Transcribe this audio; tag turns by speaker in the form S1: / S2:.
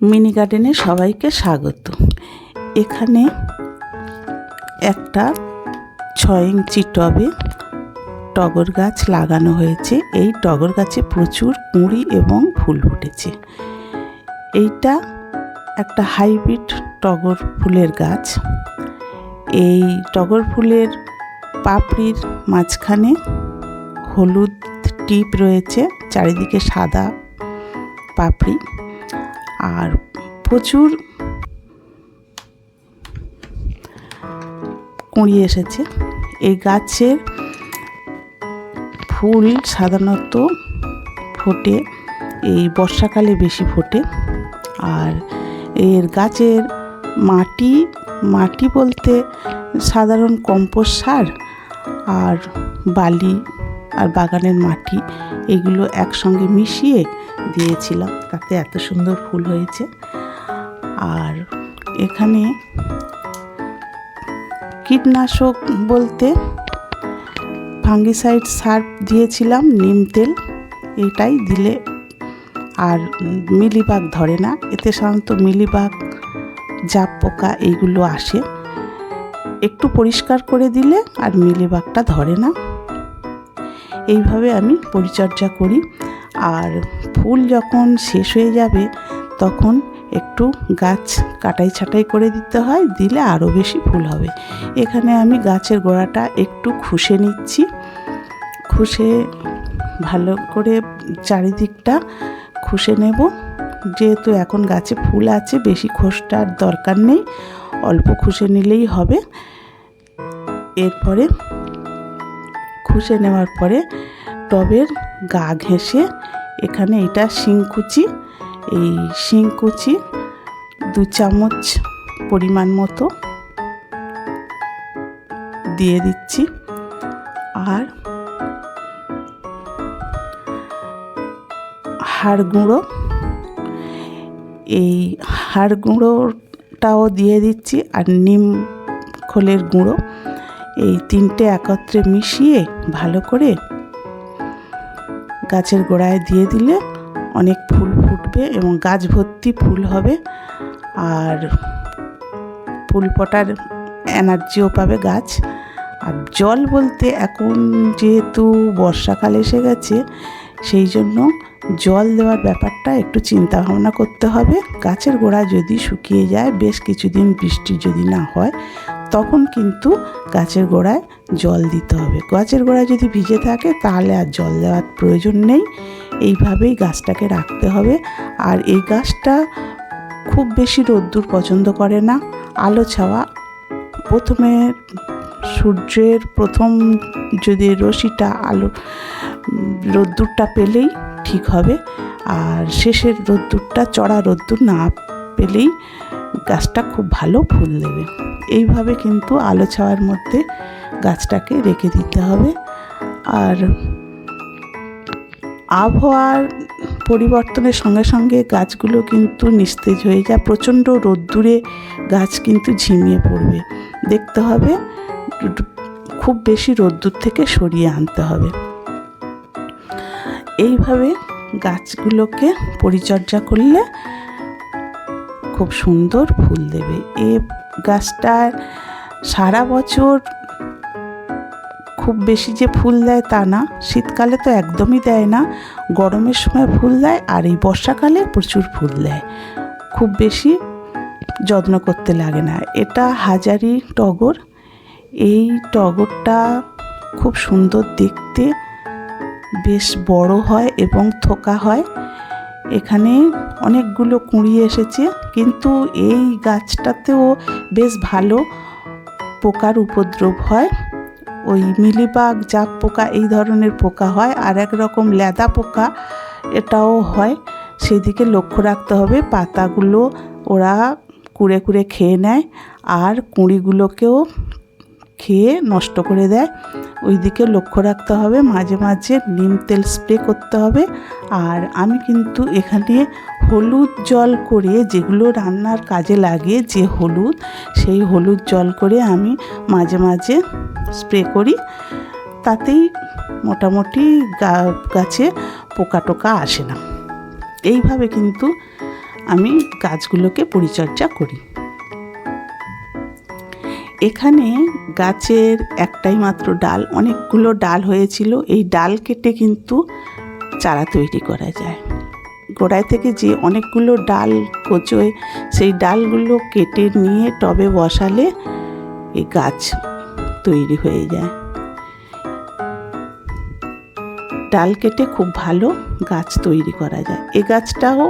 S1: Mini গার্ডেনে সবাইকে স্বাগত। এখানে একটা 6 ইঞ্চি টবে টগর গাছ লাগানো হয়েছে। এই টগর গাছে প্রচুর কুঁড়ি এবং ফুল ফুটেছে। এইটা একটা হাইব্রিড টগর ফুলের গাছ। এই টগর ফুলের পাপড়ির মাঝখানে হলুদ টিপ রয়েছে, চারিদিকে সাদা পাপড়ি, আর প্রচুর কুঁড়ি এসেছে। এই গাছের ফুল সাধারণত ফোটে এই বর্ষাকালে বেশি ফোটে। আর এর গাছের মাটি বলতে সাধারণ কম্পোস্ট সার আর বালি আর বাগানের মাটি এগুলো একসঙ্গে মিশিয়ে দিয়েছিলাম, তাতে এত সুন্দর ফুল হয়েছে। আর এখানে কীটনাশক বলতে ফাঙ্গিসাইড সার দিয়েছিলাম, নিম তেল, এটাই দিলে আর মিলিবাগ ধরে না। এতে সাধারণত মিলিবাগ, জাপ পোকা এইগুলো আসে। একটু পরিষ্কার করে দিলে আর মিলিবাগটা ধরে না। এইভাবে আমি পরিচর্যা করি। আর ফুল যখন শেষ হয়ে যাবে তখন একটু গাছ কাটাই ছাঁটাই করে দিতে হয়, দিলে আরও বেশি ফুল হবে। এখানে আমি গাছের গোড়াটা একটু খুশে নিচ্ছি। খুশে ভালো করে চারিদিকটা খুশে নেব, যেহেতু এখন গাছে ফুল আছে, বেশি খোসটার দরকার নেই, অল্প খুশে নিলেই হবে। এরপরে খুশে নেওয়ার পরে টবের গা ঘেঁষে এখানে এটা শিংকুচি, এই শিংকুচি 2 চামচ পরিমাণ মতো দিয়ে দিচ্ছি। আর হাড় গুঁড়ো, এই হাড় গুঁড়োটাও দিয়ে দিচ্ছি, আর নিম খোলের গুঁড়ো, এই 3টে একত্রে মিশিয়ে ভালো করে গাছের গোড়ায় দিয়ে দিলে অনেক ফুল ফুটবে এবং গাছ ভর্তি ফুল হবে। আর ফুল ফোটার এনার্জিও পাবে গাছ। আর জল বলতে এখন যেহেতু বর্ষাকাল এসে গেছে, সেই জন্য জল দেওয়ার ব্যাপারটা একটু চিন্তা ভাবনা করতে হবে। গাছের গোড়া যদি শুকিয়ে যায়, বেশ কিছুদিন বৃষ্টি যদি না হয়, তখন কিন্তু গাছের গোড়ায় জল দিতে হবে। গাছের গোড়ায় যদি ভিজে থাকে তাহলে আর জল দেওয়ার প্রয়োজন নেই। এইভাবেই গাছটাকে রাখতে হবে। আর এই গাছটা খুব বেশি রোদ্দুর পছন্দ করে না, আলো ছাওয়া। প্রথমে সূর্যের প্রথম যদি রশ্মিটা রোদ্দুরটা পেলেই ঠিক হবে, আর শেষের রোদ্দুরটা, চড়া রোদ্দুর না পেলেই গাছটা খুব ভালো ফুল দেবে। এইভাবে কিন্তু আলো ছাওয়ার মধ্যে গাছটাকে রেখে দিতে হবে। আর আবহাওয়ার পরিবর্তনের সঙ্গে সঙ্গে গাছগুলো কিন্তু নিস্তেজ হয়ে যায়। প্রচণ্ড রোদ্দুরে গাছ কিন্তু ঝিমিয়ে পড়বে। দেখতে হবে খুব বেশি রোদ্দুর থেকে সরিয়ে আনতে হবে। এইভাবে গাছগুলোকে পরিচর্যা করলে খুব সুন্দর ফুল দেবে। এই গাছটার সারা বছর খুব বেশি যে ফুল দেয় তা না, শীতকালে তো একদমই দেয় না, গরমের সময় ফুল দেয়, আর এই বর্ষাকালে প্রচুর ফুল দেয়। খুব বেশি যত্ন করতে লাগে না। এটা হাজারি টগর। এই টগরটা খুব সুন্দর দেখতে, বেশ বড় হয় এবং থোকা হয়। এখানে অনেকগুলো কুঁড়ি এসেছে, কিন্তু এই গাছটাতেও বেশ ভালো পোকার উপদ্রব হয়। ওই মিলিবাগ, জাপ পোকা, এই ধরনের পোকা হয়। আর এক রকম লেদা পোকা, এটাও হয়, সেদিকে লক্ষ্য রাখতে হবে। পাতাগুলো ওরা কুড়ে কুড়ে খেয়ে নেয়, আর কুঁড়িগুলোকেও খেয়ে নষ্ট করে দেয়। ওই দিকে লক্ষ্য রাখতে হবে। মাঝে মাঝে নিম তেল স্প্রে করতে হবে। আর আমি কিন্তু এখানে হলুদ জল করে, যেগুলো রান্নার কাজে লাগে যে হলুদ, সেই হলুদ জল করে আমি মাঝে মাঝে স্প্রে করি। তাতেই মোটামুটি গাছে পোকা টোকা আসে না। এইভাবে কিন্তু আমি গাছগুলোকে পরিচর্যা করি। এখানে গাছের একটাই মাত্র ডাল, অনেকগুলো ডাল হয়েছিল। এই ডাল কেটে কিন্তু চারা তৈরি করা যায়। গোড়ায় থেকে যে অনেকগুলো ডাল কোচোয়, সেই ডালগুলো কেটে নিয়ে টবে বসালে এই গাছ তৈরি হয়ে যায়। ডাল কেটে খুব ভালো গাছ তৈরি করা যায়। এই গাছটাও